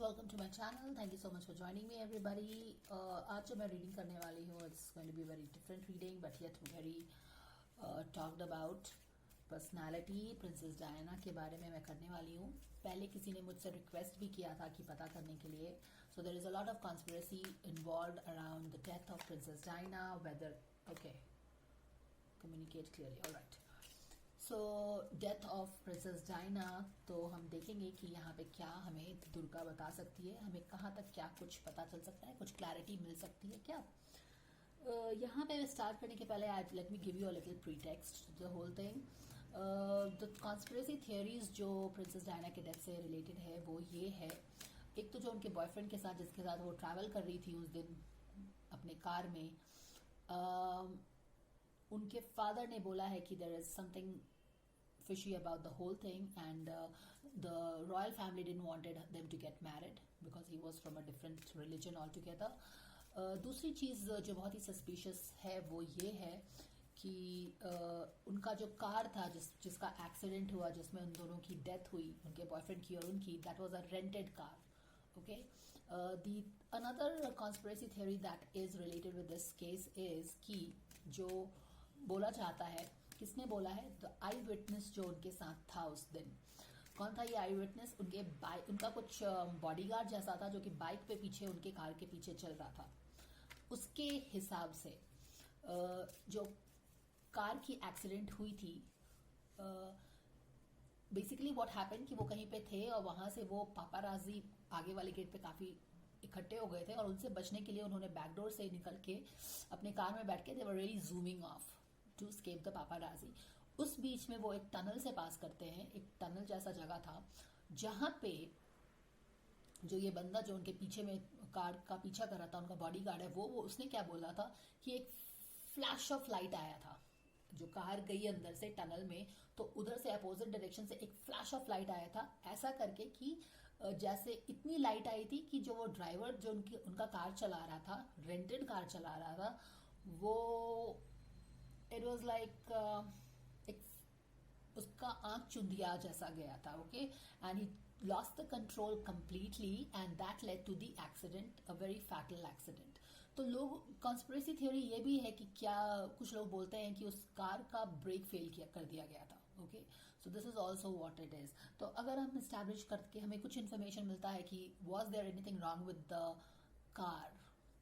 Welcome to my channel. Thank you so much for joining me everybody. आज जो मैं reading करने वाली हूँ it's going to be very different reading but yet very talked about personality. Princess Diana के बारे में मैं करने वाली हूँ. पहले किसी ने मुझसे रिक्वेस्ट भी किया था कि पता करने के लिए. So there is a lot of conspiracy involved around the death of princess Diana. Whether okay communicate clearly. Alright. So death of princess Diana. तो हम देखेंगे कि यहाँ पे क्या हमें दुर्गा बता सकती है, हमें कहाँ तक क्या कुछ पता चल सकता है, कुछ क्लैरिटी मिल सकती है क्या. यहाँ पे स्टार्ट करने के पहले I let me give you a little pretext the whole thing. The conspiracy theories जो प्रिंसेस डायना के डेथ से रिलेटेड है वो ये है. एक तो जो उनके बॉयफ्रेंड के साथ जिसके साथ वो ट्रैवल कर रही थी उस दिन अपने कार में, उनके फादर ने बोला है कि there is something fishy about the whole thing and the royal family didn't wanted them to get married because he was from a different religion altogether. दूसरी चीज जो बहुत ही सस्पिशियस है वो ये है कि उनका जो कार था जिसका एक्सीडेंट हुआ जिसमें उन दोनों की डेथ हुई, उनके बॉयफ्रेंड की और उनकी, that was a rented car. Okay. The another conspiracy theory that is related with this case is कि जो बोला जाता है, किसने बोला है, द आई विटनेस जो उनके साथ था उस दिन. कौन था ये आई विटनेस? उनका कुछ बॉडीगार्ड जैसा था जो कि बाइक पे पीछे उनके कार के पीछे चल रहा था. उसके हिसाब से जो कार की एक्सीडेंट हुई थी, बेसिकली व्हाट हैपन कि वो कहीं पे थे और वहां से वो पापाराजी आगे वाले गेट पे काफी इकट्ठे हो गए थे और उनसे बचने के लिए उन्होंने बैकडोर से निकल के अपने कार में बैठ के they were really zooming off to escape the paparazzi. उस बीच में वो एक टनल से पास करते हैं. एक टनल जैसा जगह था जहां पे जो ये बंदा जो उनके पीछे में कार का पीछा कर रहा था, उनका बॉडीगार्ड है, वो उसने क्या बोला था कि एक फ्लैश ऑफ लाइट आया था. जो कार गई अंदर से टनल में तो उधर से अपोजिट डायरेक्शन से एक फ्लैश ऑफ लाइट आया था, ऐसा करके कि जैसे इतनी लाइट आई थी कि जो वो ड्राइवर जो उनका कार चला रहा था, रेंटेड कार चला रहा था, वो इट वॉज लाइक एक उसका आंख चुंदिया जैसा गया था. Okay. And he lost the control completely and that led to the accident, a very fatal accident. तो लोग कॉन्स्पिरेसी थ्योरी ये भी है कि क्या कुछ लोग बोलते हैं कि उस कार का ब्रेक फेल कर दिया गया था. Okay. So this is also what it is. तो अगर हम स्टैब्लिश करके हमें कुछ इन्फॉर्मेशन मिलता है कि was there anything wrong with the car,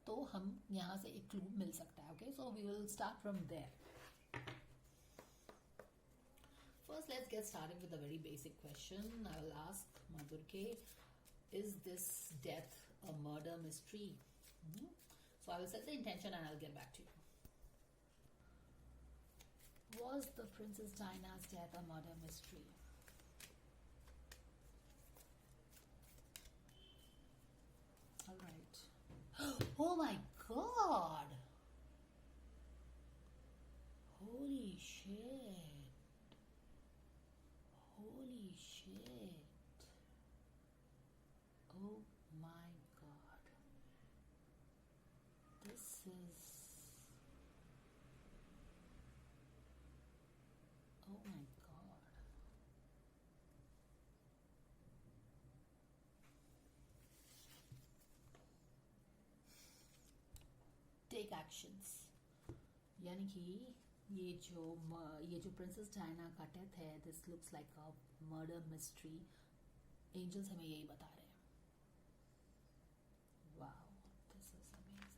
तो हम यहां से एक क्लू मिल सकता है. Okay. So we will start from there. First, let's get started with a very basic question. I will ask Madhurke, is this death a murder mystery? So I will set the intention and I'll get back to you. Was the Princess Diana's death a murder mystery? All right. Oh my God! Holy shit! Holy shit. Oh my God. This is... Oh my God. Take actions. यानी कि ये जो princess Diana का death है, this looks like a murder mystery. Angels हमें यही बता रहे हैं. Wow, this is amazing.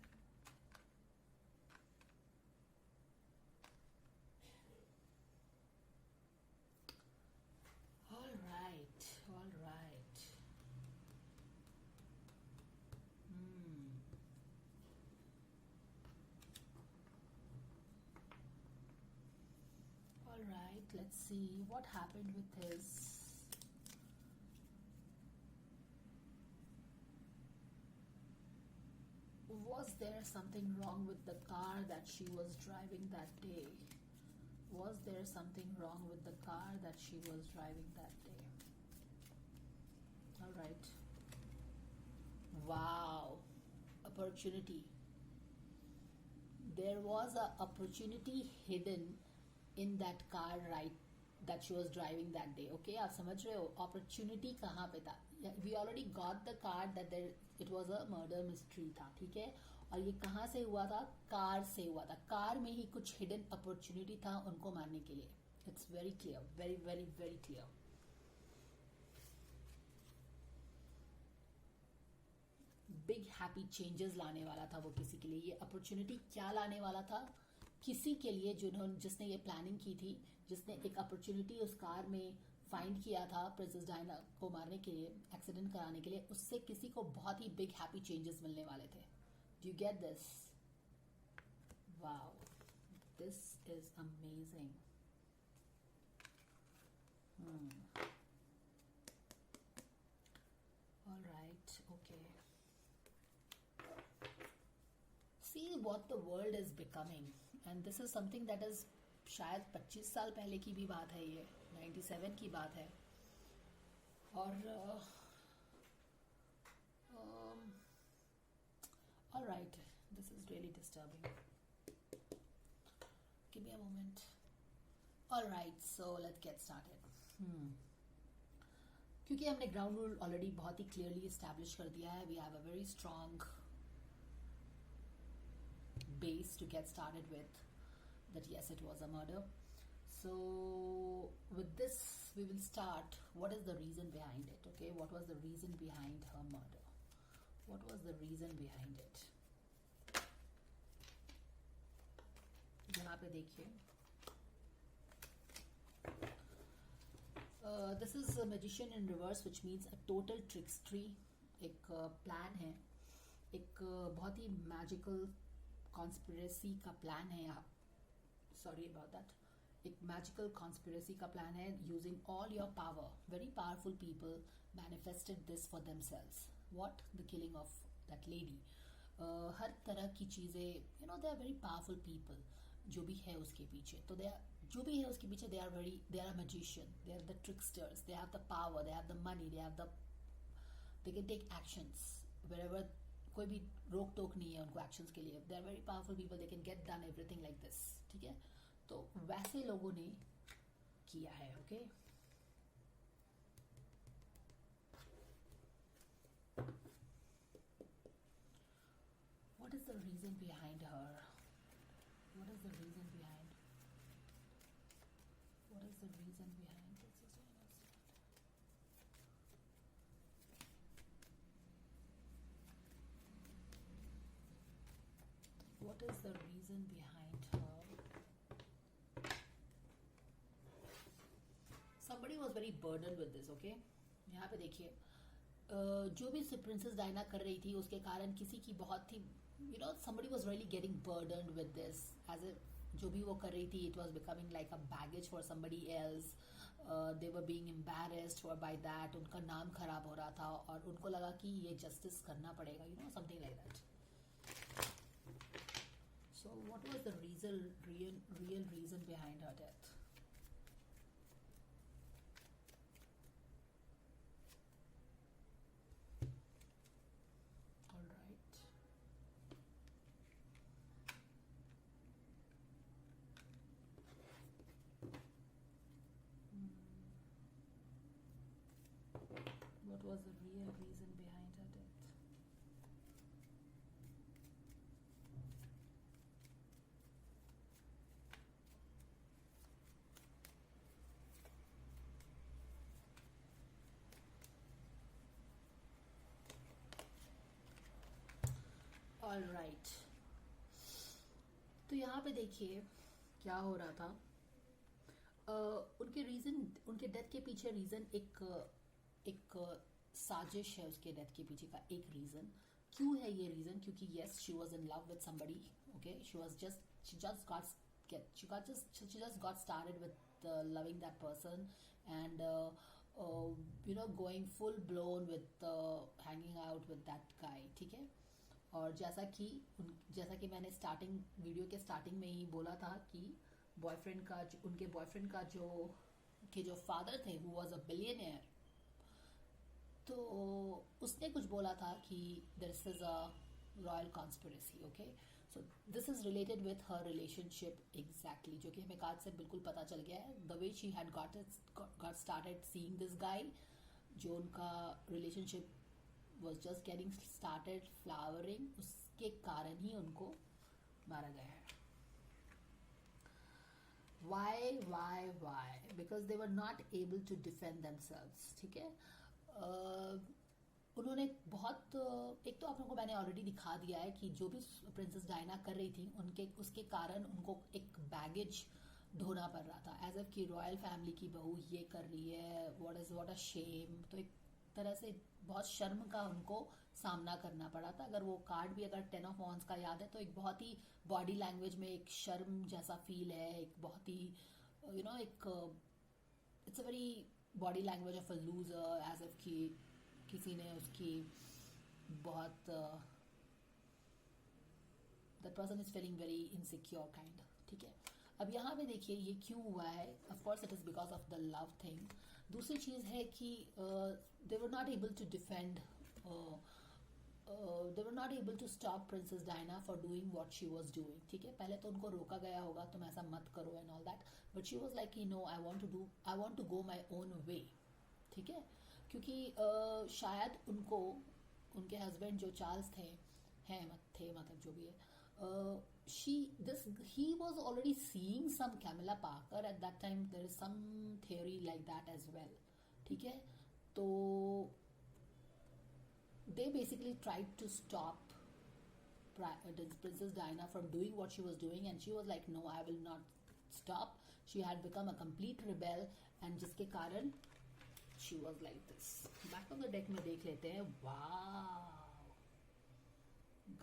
All right, all right. All right, let's see what happened with his. Was there something wrong with the car that she was driving that day? Was there something wrong with the car that she was driving that day? All right. Wow. Opportunity. There was an opportunity hidden in that car, right, that she was driving that day. Okay, आप समझ रहे हो opportunity कहाँ पे था. We already got the card that there it was a murder mystery था, ठीक है। और ये कहाँ से हुआ था? कार से हुआ था। कार में ही कुछ हिडन अपॉर्चुनिटी था उनको मारने के लिए। It's very clear, very very very clear. Big happy changes लाने वाला था वो किसी के लिए। ये अपॉर्चुनिटी क्या लाने वाला था? किसी के लिए जिसने ये प्लानिंग की थी, जिसने एक अपॉर्चुनिटी उस कार में फाइंड किया था प्रिंसेस डायना को मारने के लिए, एक्सीडेंट कराने के लिए, उससे किसी को बहुत ही बिग हैप्पी चेंजेस मिलने वाले थे। Do you get this? Wow, this is amazing. Alright, okay. See what the world is becoming, and this is something that is शायद 25 साल पहले की भी बात है, ये 97 की बात है। और alright, this is really disturbing. Give me a moment. Alright, so let's get started. क्योंकि हमने ग्राउंड रूल ऑलरेडी बहुत ही क्लियरली एस्टैब्लिश कर दिया है, we have a very strong base to get started with, that yes, it was a murder. So with this we will start. What is the reason behind it? Okay, what was the reason behind her murder? What was the reason behind it? यहाँ पे देखिए, this is a magician in reverse, which means a total trickstery. एक plan है, एक बहुत ही magical conspiracy का plan है यहाँ। Sorry about that. एक मैजिकल कॉन्स्पिरेसी का प्लान है, using all your power. Very powerful people manifested this for themselves. What? The killing of that lady. हर तरह की चीज़ें, you know, they are very powerful people जो भी है उसके पीछे। तो दे आर, जो भी है उसके पीछे, they are magician, they are the tricksters, they have the power, they have the money, they can take actions wherever. कोई भी रोक टोक नहीं है उनको एक्शंस के लिए। They are very powerful people, they can get done everything like this, ठीक है। तो वैसे लोगों ने किया है, okay. What is the reason behind her? What is the reason behind? What is the reason behind? What is the reason behind her? Somebody was very burdened with this, okay? यहाँ पे देखिए, जो भी प्रिंसेस डायना कर रही थी उसके कारण किसी की बहुत ही, you know, somebody was really getting burdened with this, as a, जो भी वो कर रही थी, it was becoming like a baggage for somebody else. They were being embarrassed for by that. उनका नाम खराब हो रहा था और उनको लगा कि ये जस्टिस करना पड़ेगा, you know, something like that. So what was the real reason behind her death? All right. What was the real reason behind her death? All right, तो यहाँ पे देखिए क्या हो रहा था। उनके रीजन, उनके डेथ के पीछे रीजन एक साजिश है। उसके डेथ के पीछे का एक रीजन क्यों है ये रीजन? क्योंकि yes, she was in love with somebody, okay. she just got started with loving that person, and you know, going full blown with hanging out with that guy, ठीक है। और जैसा कि मैंने वीडियो के स्टार्टिंग में ही बोला था कि उनके बॉयफ्रेंड का जो फादर थे, हु वाज अ बिलियनियर, तो उसने कुछ बोला था कि this is a royal conspiracy, okay. So this is related with her relationship exactly, जो कि हमें कार्ड से बिल्कुल पता चल गया है। The way she had got started seeing this guy, जो उनका relationship was just getting started flowering, उसके कारण ही उनको मारा गया है. Why? Because they were not able to defend themselves. ठीक है. उन्होंने बहुत, एक तो आप लोगों को मैंने ऑलरेडी दिखा दिया है कि जो भी प्रिंसेस डायना कर रही थी उनके उसके कारण उनको एक बैगेज ढोना पड़ रहा था. एज एफ की रॉयल फैमिली की बहू ये कर रही है, व्हाट अ शेम. तो एक तरह से बहुत शर्म का उनको सामना करना पड़ा था. अगर वो कार्ड भी अगर 10 ऑफ वॉन्ड्स का याद है तो एक बहुत ही बॉडी लैंग्वेज में एक शर्म जैसा फील है, एक बहुत ही एक it's a very body language of a loser, as if कि किसी ने उसकी बहुत that person is feeling very insecure kind. ठीक है. अब यहाँ पे देखिए ये क्यों हुआ है. Of course it is because of the love thing. दूसरी चीज है कि they were not able to defend, they were not able to stop Princess Diana for doing what she was doing. ठीक है. पहले तो उनको रोका गया होगा तुम ऐसा मत करो and all that, but she was like no, I want to go my own way. ठीक है. क्योंकि शायद उनको उनके हस्बैंड जो चार्ल्स थे मतलब जो भी है, he was already seeing some Camilla Parker at that time. There is some theory like that as well. ठीक है. तो they basically tried to stop Princess Diana from doing what she was doing, and she was like no, I will not stop. She had become a complete rebel, and जिसके कारण she was like this. Back of the deck में देख लेते हैं. wow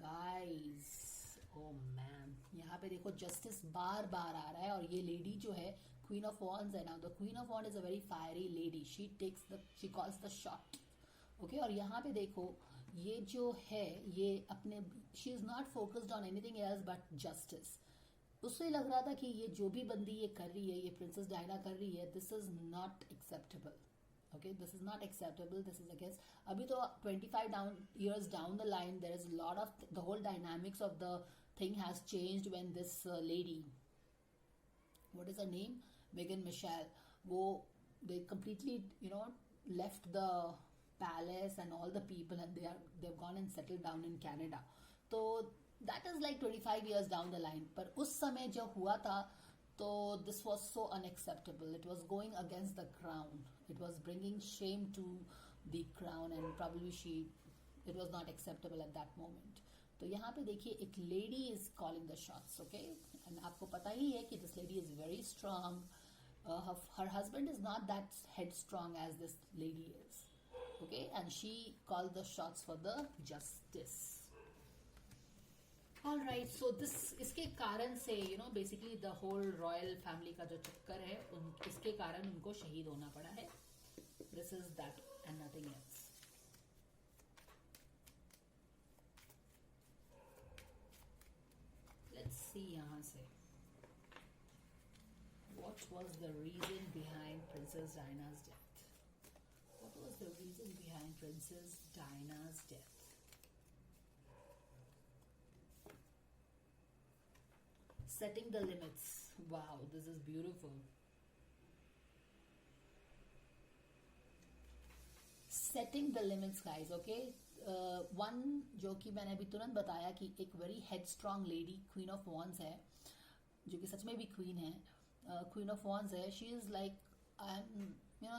guys, oh man, यहाँ पे देखो justice बार बार आ रहा है, और ये लेडी जो है क्वीन ऑफ वॉन्ड्स है. Now the queen of wand is a very fiery lady. She calls the shot. Okay. और यहाँ पे देखो ये जो है ये अपने, she is not focused on anything else but justice. उससे लग रहा था कि ये जो भी बंदी ये कर रही है, ये प्रिंसेस डायना कर रही है, this is not acceptable. Okay, this is not acceptable. This is against. अभी तो 25 years down the line, there is a lot of the whole dynamics of the thing has changed when this lady, what is her name, Meghan Markle, वो they completely left the palace and all the people, and they've gone and settled down in Canada. So that is like 25 years down the line. पर उस समय जब हुआ था तो this was so unacceptable. It was going against the crown. It was bringing shame to the crown, and probably it was not acceptable at that moment. तो यहाँ पे देखिए एक lady is calling the shots. Okay, and आपको पता ही है कि this lady is very strong. Her husband is not that headstrong as this lady is. Okay, and she called the shots for the justice. All right, so इसके कारण से basically the whole royal family का जो चक्कर है इसके कारण उनको शहीद होना पड़ा है. This is that and nothing else. Let's see यहाँ से what was the reason behind Princess Diana's death. What was the reason behind Princess Diana's death? Setting the limits. Wow, this is beautiful. Setting the limits, guys. Okay. One जो कि मैंने अभी तुरंत बताया कि एक very headstrong lady, Queen of Wands है, जो कि सच में भी queen है, Queen of Wands है. She is like,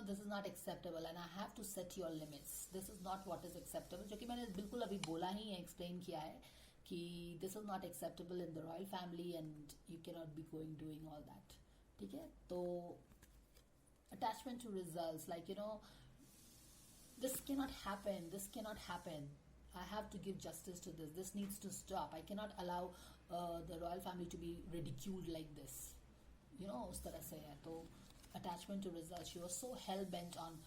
this is not acceptable and I have to set your limits. This is not what is acceptable. जो कि मैंने बिल्कुल अभी बोला ही है, explain किया है कि this is not acceptable in the royal family and you cannot be doing all that. ठीक है. तो attachment to results, like this cannot happen. I have to give justice to this needs to stop. I cannot allow the royal family to be ridiculed like this. उस तरह से है. तो attachment to results, she was so hell bent on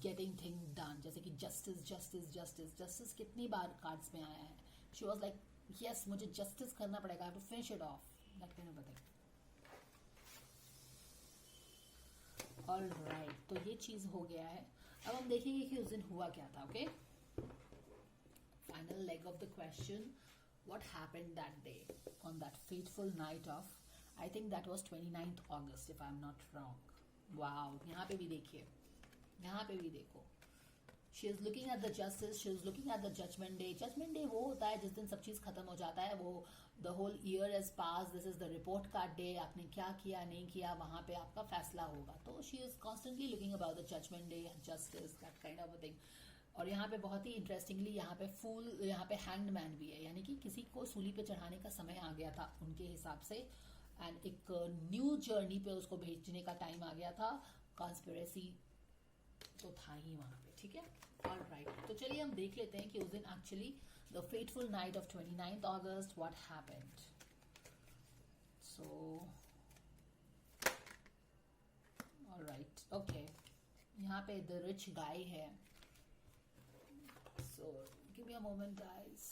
getting things done. जैसे कि justice कितनी बार cards में आया है. She was like, yes, मुझे justice करना पड़ेगा. I have to finish it off. That kind of a thing. All right, तो ये चीज हो गया है. अब हम देखेंगे कि उस दिन हुआ क्या था. Okay, final leg of the question, what happened that day on that fateful night of, I think that was 29th August if I'm not wrong. Wow, यहाँ पे भी देखिए, यहाँ पे भी देखो, she is looking at the justice, she is looking at the judgment day. Judgment day वो होता है जिस दिन सब चीज खत्म हो जाता है. वो the whole year is pass, this is the report card day. आपने क्या किया नहीं किया वहां पे आपका फैसला होगा. तो she is constantly looking about the judgment day, justice, that kind of a thing. और यहाँ पे बहुत ही इंटरेस्टिंगली यहाँ पे फूल, यहाँ पे हैंग्ड मैन भी है, यानी कि किसी को सूली पे चढ़ाने का समय आ गया था उनके हिसाब से. एंड एक न्यू जर्नी पे उसको भेजने का टाइम आ गया था. कॉन्स्पिरेसी तो था ही वहां पे. ठीक है, ऑलराइट. तो चलिए हम देख लेते हैं कि उस दिन actually the fateful night of 29th August what happened. So alright, okay. यहाँ पे द रिच गाय है. So give me a moment, guys.